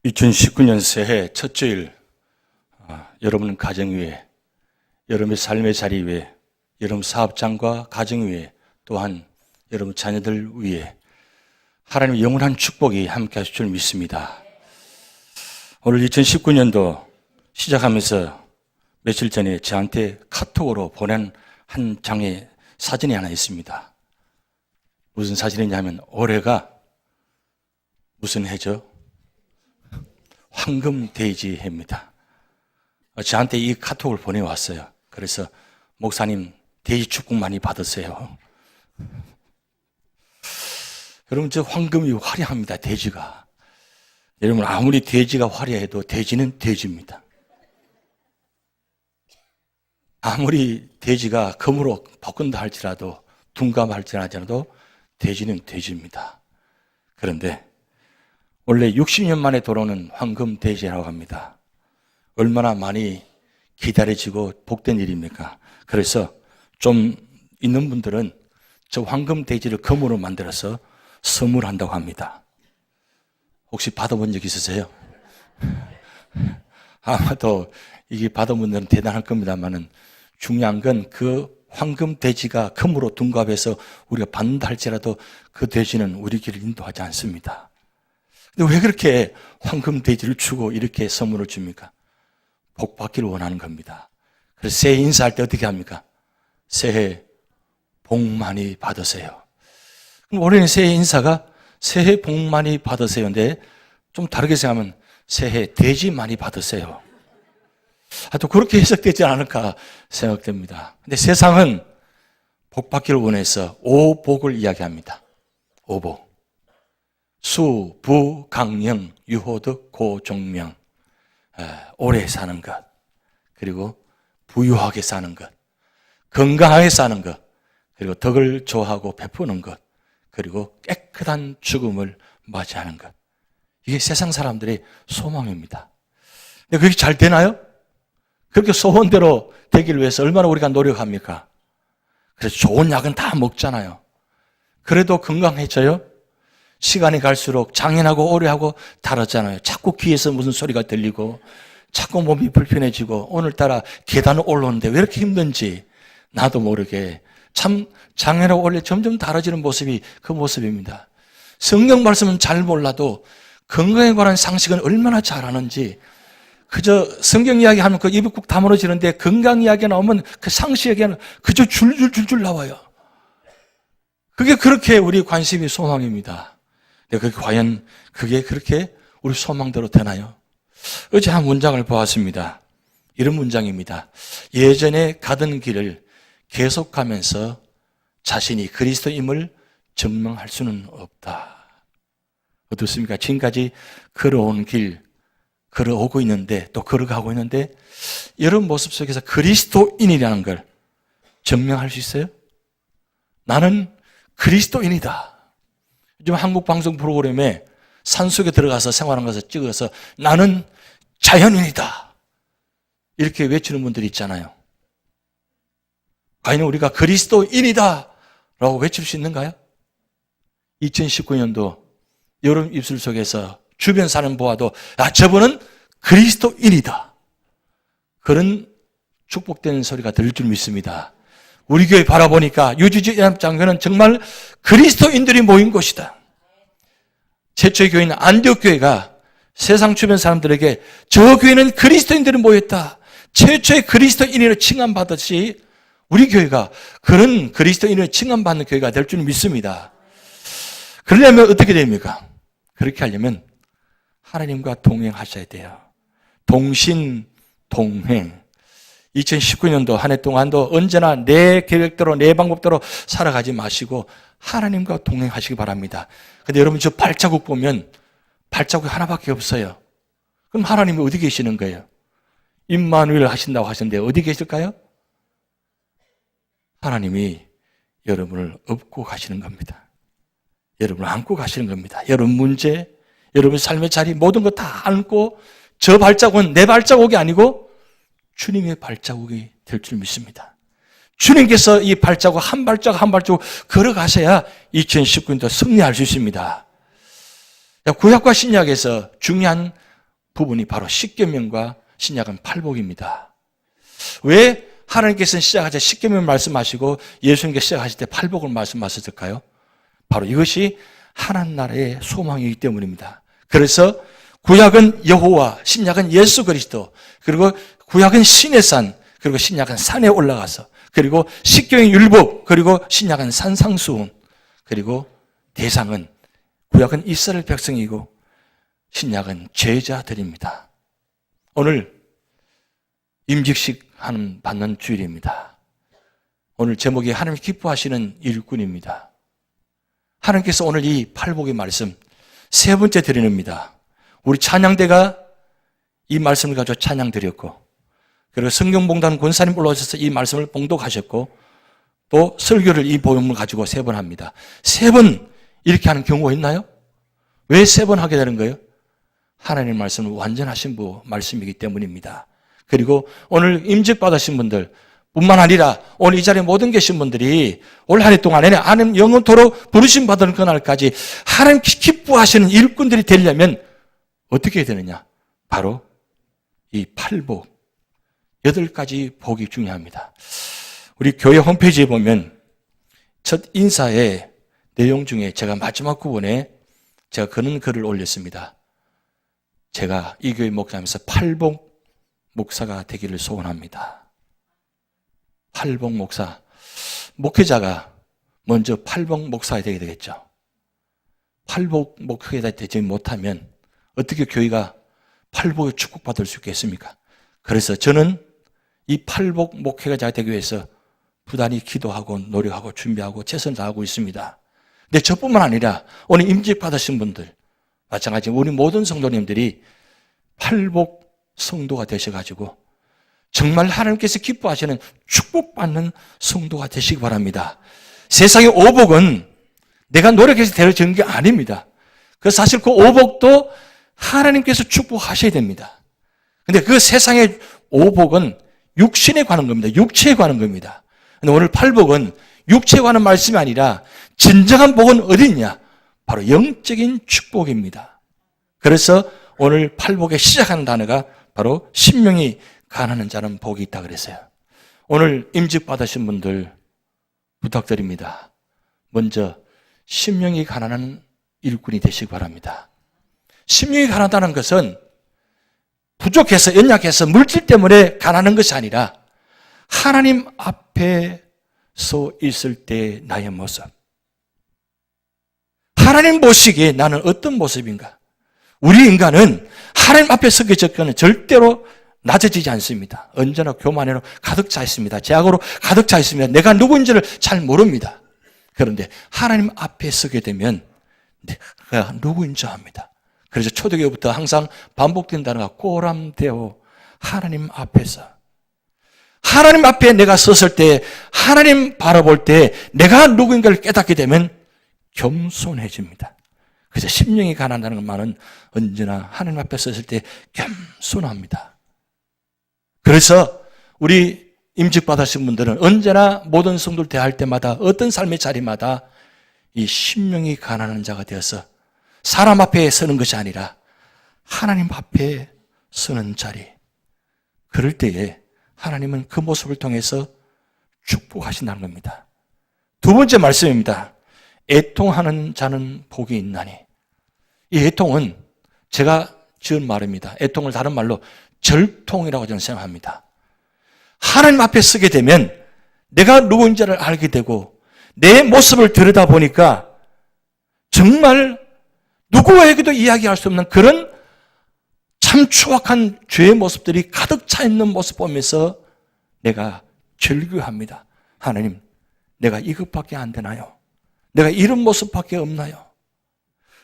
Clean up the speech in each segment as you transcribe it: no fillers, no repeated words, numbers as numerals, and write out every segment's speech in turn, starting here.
2019년 새해 첫 주일, 여러분 가정 위에, 여러분의 삶의 자리 위에, 여러분 사업장과 가정 위에, 또한 여러분 자녀들 위에 하나님의 영원한 축복이 함께 하실 줄 믿습니다. 오늘 2019년도 시작하면서 며칠 전에 저한테 카톡으로 보낸 한 장의 사진이 하나 있습니다. 무슨 사진이냐면 올해가 무슨 해죠? 황금돼지 해입니다. 저한테 이 카톡을 보내왔어요. 그래서 목사님 돼지 축복 많이 받으세요. 여러분 저 황금이 화려합니다. 돼지가. 여러분 아무리 돼지가 화려해도 돼지는 돼지입니다. 아무리 돼지가 금으로 볶은다 할지라도 둔감할지라도 돼지는 돼지입니다. 그런데 원래 60년 만에 돌아오는 황금돼지라고 합니다. 얼마나 많이 기다려지고 복된 일입니까? 그래서 좀 있는 분들은 저 황금돼지를 금으로 만들어서 선물한다고 합니다. 혹시 받아본 적 있으세요? 아마도 이게 받아본 분들은 대단할 겁니다만은 중요한 건 그 황금돼지가 금으로 둔갑해서 우리가 받는다 할지라도 그 돼지는 우리 길을 인도하지 않습니다. 근데 왜 그렇게 황금돼지를 주고 이렇게 선물을 줍니까? 복 받기를 원하는 겁니다. 그래서 새해 인사할 때 어떻게 합니까? 새해 복 많이 받으세요. 그럼 올해는 새해 인사가 새해 복 많이 받으세요인데 좀 다르게 생각하면 새해 돼지 많이 받으세요. 또 그렇게 해석되지 않을까 생각됩니다. 근데 세상은 복 받기를 원해서 오복을 이야기합니다. 오복. 수, 부, 강령, 유호덕, 고종명. 오래 사는 것, 그리고 부유하게 사는 것, 건강하게 사는 것, 그리고 덕을 좋아하고 베푸는 것, 그리고 깨끗한 죽음을 맞이하는 것. 이게 세상 사람들의 소망입니다. 근데 그게 잘 되나요? 그렇게 소원대로 되기를 위해서 얼마나 우리가 노력합니까? 그래서 좋은 약은 다 먹잖아요. 그래도 건강해져요? 시간이 갈수록 장애하고 오래하고 다르잖아요. 자꾸 귀에서 무슨 소리가 들리고 자꾸 몸이 불편해지고 오늘따라 계단을 올라오는데 왜 이렇게 힘든지 나도 모르게 참 장애하고 오래 점점 달라지는 모습이 그 모습입니다. 성경 말씀은 잘 몰라도 건강에 관한 상식은 얼마나 잘하는지 그저 성경 이야기하면 그 입이 꾹 다물어지는데 건강 이야기 나오면 그 상식 얘기는 그저 줄줄줄줄 나와요. 그게 그렇게 우리 관심이 소망입니다. 근데 과연 그게 그렇게 우리 소망대로 되나요? 어제 한 문장을 보았습니다. 이런 문장입니다. 예전에 가던 길을 계속하면서 자신이 그리스도임을 증명할 수는 없다. 어떻습니까? 지금까지 걸어온 길, 걸어오고 있는데 또 걸어가고 있는데 이런 모습 속에서 그리스도인이라는 걸 증명할 수 있어요? 나는 그리스도인이다. 요즘 한국 방송 프로그램에 산속에 들어가서 생활하는 것을 찍어서 나는 자연인이다. 이렇게 외치는 분들이 있잖아요. 과연 우리가 그리스도인이다 라고 외칠 수 있는가요? 2019년도 여름 입술 속에서 주변 사람 보아도 저분은 그리스도인이다. 그런 축복되는 소리가 들릴 줄 믿습니다. 우리 교회 바라보니까 유지지 연합장교는 정말 그리스도인들이 모인 곳이다. 최초의 교회는 안디옥 교회가 세상 주변 사람들에게 저 교회는 그리스도인들이 모였다. 최초의 그리스도인으로 칭함받듯이 우리 교회가 그런 그리스도인으로 칭함받는 교회가 될 줄 믿습니다. 그러려면 어떻게 됩니까? 그렇게 하려면 하나님과 동행하셔야 돼요. 동신동행. 2019년도 한 해 동안도 언제나 내 계획대로 내 방법대로 살아가지 마시고 하나님과 동행하시기 바랍니다. 근데 여러분 저 발자국 보면 발자국이 하나밖에 없어요. 그럼 하나님이 어디 계시는 거예요? 임마누엘 하신다고 하셨는데 어디 계실까요? 하나님이 여러분을 업고 가시는 겁니다. 여러분을 안고 가시는 겁니다. 여러분 문제, 여러분 삶의 자리 모든 거 다 안고 저 발자국은 내 발자국이 아니고 주님의 발자국이 될 줄 믿습니다. 주님께서 이 발자국 한 발자국 한 발자국 걸어가셔야 2019년도 승리할 수 있습니다. 구약과 신약에서 중요한 부분이 바로 십계명과 신약은 팔복입니다. 왜 하나님께서는 시작하자 십계명 말씀하시고 예수님께 시작하실 때 팔복을 말씀하셨을까요? 바로 이것이 하나님 나라의 소망이기 때문입니다. 그래서 구약은 여호와, 신약은 예수 그리스도, 그리고 구약은 신의 산, 그리고 신약은 산에 올라가서, 그리고 십계명 율법, 그리고 신약은 산상수훈, 그리고 대상은 구약은 이스라엘 백성이고 신약은 제자들입니다. 오늘 임직식 받는 주일입니다. 오늘 제목이 하나님 기뻐하시는 일꾼입니다. 하나님께서 오늘 이 팔복의 말씀 세 번째 드리는입니다. 우리 찬양대가 이 말씀을 가지고 찬양 드렸고, 그리고 성경봉단 권사님 올라오셔서 이 말씀을 봉독하셨고, 또 설교를 이 복음을 가지고 세 번 합니다. 세 번 이렇게 하는 경우가 있나요? 왜 세 번 하게 되는 거예요? 하나님의 말씀은 완전하신 말씀이기 때문입니다. 그리고 오늘 임직 받으신 분들 뿐만 아니라 오늘 이 자리에 모든 계신 분들이 올 한 해 동안에 하나님 영원토록 부르심 받은 그날까지 하나님 기뻐하시는 일꾼들이 되려면 어떻게 해야 되느냐? 바로 이 팔복, 8가지 복이 중요합니다. 우리 교회 홈페이지에 보면 첫 인사의 내용 중에 제가 마지막 부분에 제가 그런 글을 올렸습니다. 제가 이 교회 목사하면서 팔복 목사가 되기를 소원합니다. 팔복 목사. 목회자가 먼저 팔복 목사가 되게 되겠죠. 팔복 목회자가 되지 못하면 어떻게 교회가 팔복의 축복받을 수 있겠습니까? 그래서 저는 이 팔복 목회자가 되기 위해서 부단히 기도하고 노력하고 준비하고 최선을 다하고 있습니다. 근데 저뿐만 아니라 오늘 임직 받으신 분들 마찬가지 우리 모든 성도님들이 팔복 성도가 되셔가지고 정말 하나님께서 기뻐하시는 축복받는 성도가 되시기 바랍니다. 세상의 오복은 내가 노력해서 되어지는 게 아닙니다. 그 사실 그 오복도 하나님께서 축복하셔야 됩니다. 근데 그 세상의 오복은 육신에 관한 겁니다. 육체에 관한 겁니다. 근데 오늘 팔복은 육체에 관한 말씀이 아니라 진정한 복은 어디 있냐? 바로 영적인 축복입니다. 그래서 오늘 팔복의 시작하는 단어가 바로 신명이 가난한 자는 복이 있다 그랬어요. 오늘 임직 받으신 분들 부탁드립니다. 먼저 신명이 가난한 일꾼이 되시기 바랍니다. 신명이 가난하다는 것은 부족해서 연약해서 물질 때문에 가난한 것이 아니라 하나님 앞에 서 있을 때 나의 모습, 하나님 보시기에 나는 어떤 모습인가? 우리 인간은 하나님 앞에 서기 전까지는 절대로 낮아지지 않습니다. 언제나 교만으로 가득 차 있습니다. 죄악으로 가득 차 있습니다. 내가 누구인지를 잘 모릅니다. 그런데 하나님 앞에 서게 되면 내가 누구인지 압니다. 그래서 초대교회부터 항상 반복된다는 거 꼬람되어 하나님 앞에서 하나님 앞에 내가 섰을 때 하나님 바라볼 때 내가 누구인가를 깨닫게 되면 겸손해집니다. 그래서 심령이 가난하다는 말은 언제나 하나님 앞에 섰을 때 겸손합니다. 그래서 우리 임직 받으신 분들은 언제나 모든 성도를 대할 때마다 어떤 삶의 자리마다 이 심령이 가난한 자가 되어서 사람 앞에 서는 것이 아니라 하나님 앞에 서는 자리. 그럴 때에 하나님은 그 모습을 통해서 축복하신다는 겁니다. 두 번째 말씀입니다. 애통하는 자는 복이 있나니. 이 애통은 제가 지은 말입니다. 애통을 다른 말로 절통이라고 저는 생각합니다. 하나님 앞에 서게 되면 내가 누구인지를 알게 되고 내 모습을 들여다보니까 정말 누구에게도 이야기할 수 없는 그런 참 추악한 죄의 모습들이 가득 차 있는 모습 보면서 내가 절규합니다. 하나님, 내가 이것밖에 안 되나요? 내가 이런 모습밖에 없나요?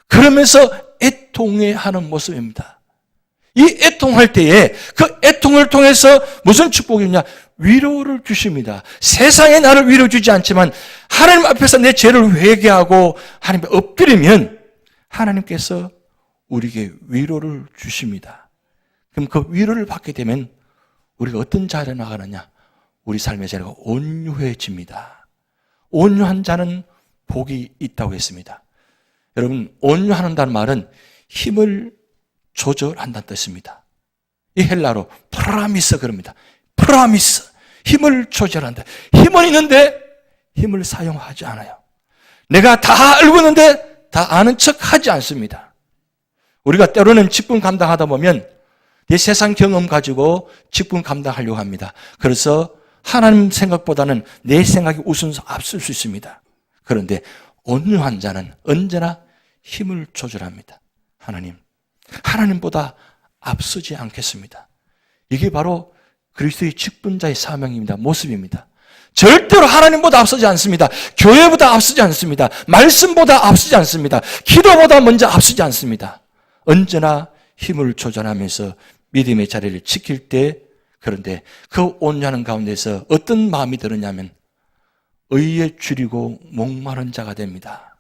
그러면서 애통해하는 모습입니다. 이 애통할 때에 그 애통을 통해서 무슨 축복이 있냐? 위로를 주십니다. 세상에 나를 위로 주지 않지만 하나님 앞에서 내 죄를 회개하고 하나님께 엎드리면 하나님께서 우리에게 위로를 주십니다. 그럼 그 위로를 받게 되면 우리가 어떤 자리에 나가느냐? 우리 삶의 자리가 온유해집니다. 온유한 자는 복이 있다고 했습니다. 여러분, 온유한다는 말은 힘을 조절한다는 뜻입니다. 이 헬라로 프라미스 그럽니다. 프라미스, 힘을 조절한다. 힘은 있는데 힘을 사용하지 않아요. 내가 다 알고 있는데 다 아는 척 하지 않습니다. 우리가 때로는 직분 감당하다 보면 이 세상 경험 가지고 직분 감당하려고 합니다. 그래서 하나님 생각보다는 내 생각이 우선서 앞설 수 있습니다. 그런데 온유한 자는 언제나 힘을 조절합니다. 하나님보다 앞서지 않겠습니다. 이게 바로 그리스도의 직분자의 사명입니다. 모습입니다. 절대로 하나님보다 앞서지 않습니다. 교회보다 앞서지 않습니다. 말씀보다 앞서지 않습니다. 기도보다 먼저 앞서지 않습니다. 언제나 힘을 조절하면서 믿음의 자리를 지킬 때, 그런데 그 온유하는 가운데서 어떤 마음이 드느냐면 의에 줄이고 목마른 자가 됩니다.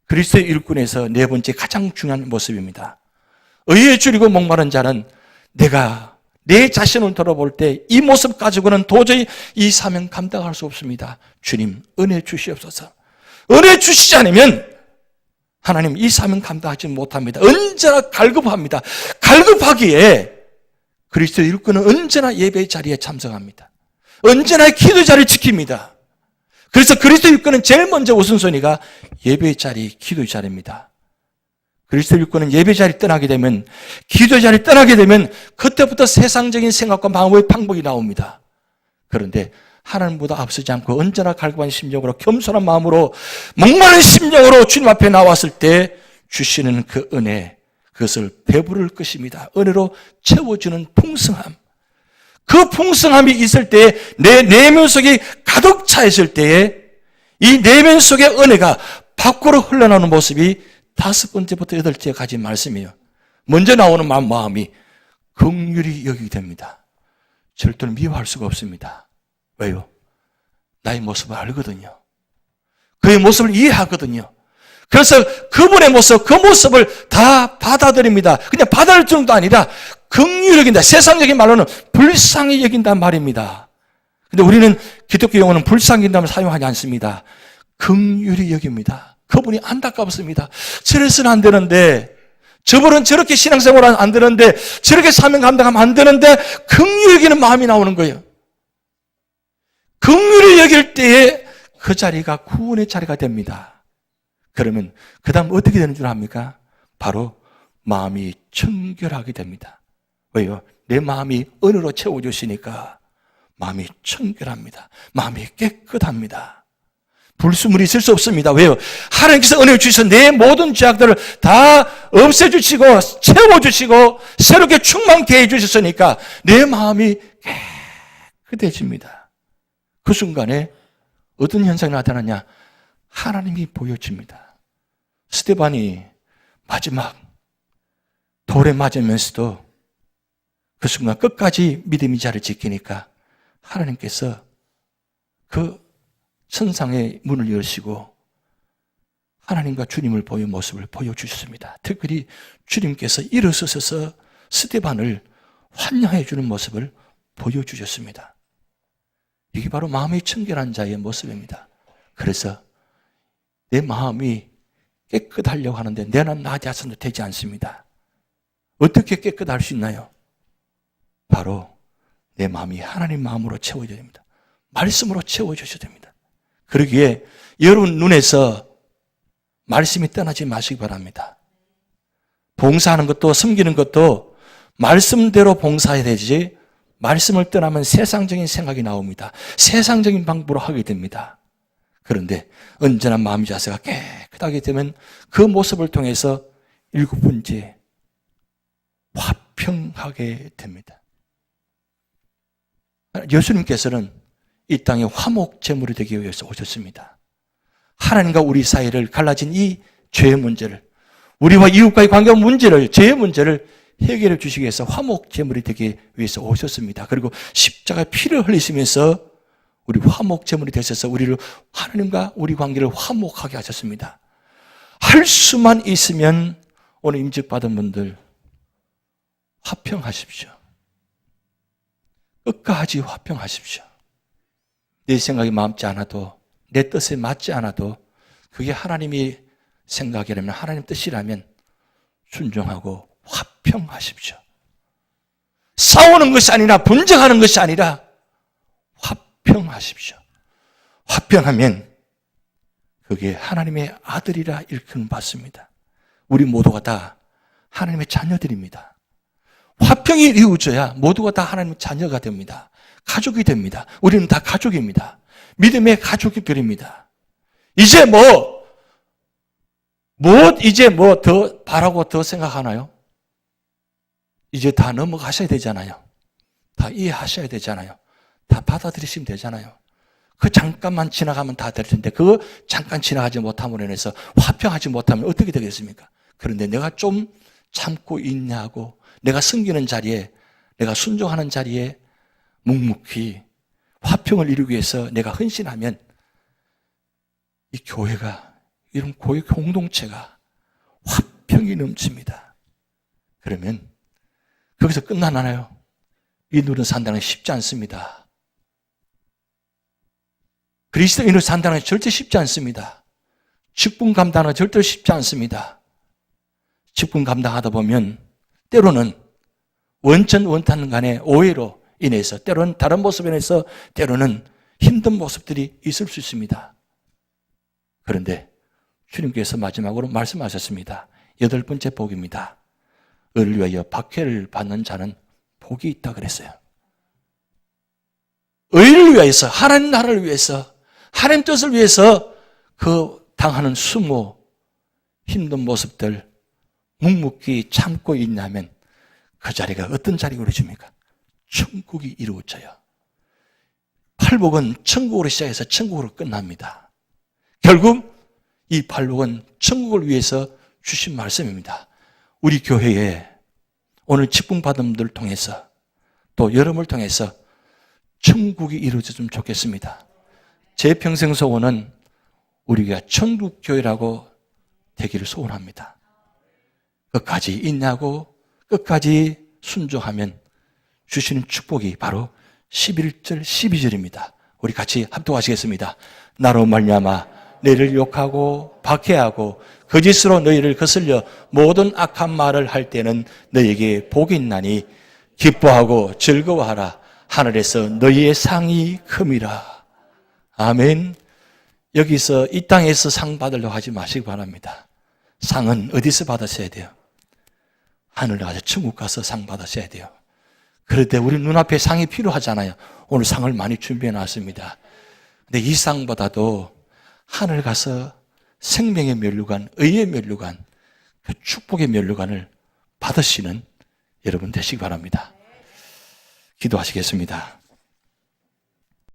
그리스도의 일꾼에서 네 번째 가장 중요한 모습입니다. 의에 줄이고 목마른 자는 내가 내 자신을 돌아볼 때 이 모습 가지고는 도저히 이 사명 감당할 수 없습니다. 주님 은혜 주시옵소서. 은혜 주시지 않으면 하나님 이 사명 감당하지 못합니다. 언제나 갈급합니다. 갈급하기에 그리스도의 일꾼은 언제나 예배의 자리에 참석합니다. 언제나 기도 자리를 지킵니다. 그래서 그리스도의 일꾼은 제일 먼저 우선순위가 예배의 자리, 기도의 자리입니다. 그리스도의 일꾼은 예배 자리 떠나게 되면, 기도 자리 떠나게 되면 그때부터 세상적인 생각과 마음의 방법이 나옵니다. 그런데 하나님보다 앞서지 않고 언제나 갈급한 심령으로 겸손한 마음으로 목마른 심령으로 주님 앞에 나왔을 때 주시는 그 은혜, 그것을 배부를 것입니다. 은혜로 채워주는 풍성함. 그 풍성함이 있을 때에 내 내면 속이 가득 차 있을 때에 이 내면 속의 은혜가 밖으로 흘러나오는 모습이 5번째부터 8째 가진 말씀이에요. 먼저 나오는 마음이 긍휼히 여기게 됩니다. 절대로 미워할 수가 없습니다. 왜요? 나의 모습을 알거든요. 그의 모습을 이해하거든요. 그래서 그분의 모습, 그 모습을 다 받아들입니다. 그냥 받아들일 정도 아니라 긍휼히 여긴다. 세상적인 말로는 불쌍히 여긴단 말입니다. 근데 우리는 기독교 용어는 불쌍히 여긴다면 사용하지 않습니다. 긍휼히 여깁니다. 그분이 안타깝습니다. 저래서는 안 되는데, 저분은 저렇게 신앙생활은 안 되는데, 저렇게 사명 감당하면 안 되는데 긍휼히 여기는 마음이 나오는 거예요. 긍휼히 여길 때에 그 자리가 구원의 자리가 됩니다. 그러면 그 다음 어떻게 되는 줄 압니까? 바로 마음이 청결하게 됩니다. 왜요? 내 마음이 은혜로 채워주시니까 마음이 청결합니다. 마음이 깨끗합니다. 불순물이 있을 수 없습니다. 왜요? 하나님께서 은혜를 주셔서 내 모든 죄악들을 다 없애주시고 채워주시고 새롭게 충만케 해주셨으니까 내 마음이 깨끗해집니다. 그 순간에 어떤 현상이 나타나냐? 하나님이 보여집니다. 스데반이 마지막 돌에 맞으면서도 그 순간 끝까지 믿음의 자리를 지키니까 하나님께서 그 천상의 문을 여시고 하나님과 주님을 보여 모습을 보여주셨습니다. 특별히 주님께서 일어서셔서 스데반을 환영해 주는 모습을 보여주셨습니다. 이게 바로 마음이 청결한 자의 모습입니다. 그래서 내 마음이 깨끗하려고 하는데 내는 낮아서도 되지 않습니다. 어떻게 깨끗할 수 있나요? 바로 내 마음이 하나님 마음으로 채워져야 됩니다. 말씀으로 채워져야 됩니다. 그러기에 여러분 눈에서 말씀이 떠나지 마시기 바랍니다. 봉사하는 것도 섬기는 것도 말씀대로 봉사해야 되지 말씀을 떠나면 세상적인 생각이 나옵니다. 세상적인 방법으로 하게 됩니다. 그런데 언제나 마음의 자세가 깨끗하게 되면 그 모습을 통해서 7번째 화평하게 됩니다. 예수님께서는 이 땅에 화목 제물이 되기 위해서 오셨습니다. 하나님과 우리 사이를 갈라진 이 죄의 문제를, 우리와 이웃과의 관계 문제를, 죄의 문제를 해결해 주시기 위해서 화목 제물이 되기 위해서 오셨습니다. 그리고 십자가의 피를 흘리시면서 우리 화목 제물이 되셔서 우리를, 하나님과 우리 관계를 화목하게 하셨습니다. 할 수만 있으면 오늘 임직받은 분들 화평하십시오. 끝까지 화평하십시오. 내 생각이 맞지 않아도, 내 뜻에 맞지 않아도 그게 하나님이 생각이라면, 하나님 뜻이라면 순종하고 화평 화평하십시오. 싸우는 것이 아니라 분쟁하는 것이 아니라 화평하십시오. 화평하면 그게 하나님의 아들이라 일컬음 받습니다. 우리 모두가 다 하나님의 자녀들입니다. 화평이 이루어져야 모두가 다 하나님의 자녀가 됩니다. 가족이 됩니다. 우리는 다 가족입니다. 믿음의 가족들입니다. 이제 이제 더 바라고 더 생각하나요? 이제 다 넘어가셔야 되잖아요. 다 이해하셔야 되잖아요. 다 받아들이시면 되잖아요. 그 잠깐만 지나가면 다 될 텐데 그 잠깐 지나가지 못함으로 인해서 화평하지 못하면 어떻게 되겠습니까? 그런데 내가 좀 참고 있냐고 내가 섬기는 자리에 내가 순종하는 자리에 묵묵히 화평을 이루기 위해서 내가 헌신하면 이 교회가 이런 교회 공동체가 화평이 넘칩니다. 그러면 거기서 끝나나요? 인으로 산다는 게 쉽지 않습니다. 그리스도인으로 산다는 게 절대 쉽지 않습니다. 직분 감당은 절대 쉽지 않습니다. 직분 감당하다 보면 때로는 원천 원탄 간의 오해로 인해서 때로는 다른 모습에 인해서 때로는 힘든 모습들이 있을 수 있습니다. 그런데 주님께서 마지막으로 말씀하셨습니다. 8번째 복입니다. 의를 위하여 박해를 받는 자는 복이 있다 그랬어요. 의를 위해서 하나님 나라를 위해서 하나님 뜻을 위해서 그 당하는 수모 힘든 모습들 묵묵히 참고 있냐면 그 자리가 어떤 자리가 이루어집니까? 천국이 이루어져요. 팔복은 천국으로 시작해서 천국으로 끝납니다. 결국 이 팔복은 천국을 위해서 주신 말씀입니다. 우리 교회에 오늘 직분 받은 분들을 통해서 또 여러분을 통해서 천국이 이루어졌으면 좋겠습니다. 제 평생 소원은 우리가 천국교회라고 되기를 소원합니다. 끝까지 인내하고 끝까지 순종하면 주시는 축복이 바로 11절 12절입니다. 우리 같이 합독하시겠습니다. 나로 말미암아 너희를 욕하고 박해하고 거짓으로 너희를 거슬려 모든 악한 말을 할 때는 너희에게 복이 있나니 기뻐하고 즐거워하라. 하늘에서 너희의 상이 큼이라. 아멘. 여기서 이 땅에서 상 받으려고 하지 마시기 바랍니다. 상은 어디서 받으셔야 돼요? 하늘 가서 천국 가서 상 받으셔야 돼요. 그럴 때 우리 눈앞에 상이 필요하잖아요. 오늘 상을 많이 준비해 놨습니다. 근데 이 상보다도 하늘 가서 생명의 면류관, 의의 면류관, 그 축복의 면류관을 받으시는 여러분 되시기 바랍니다. 기도하시겠습니다.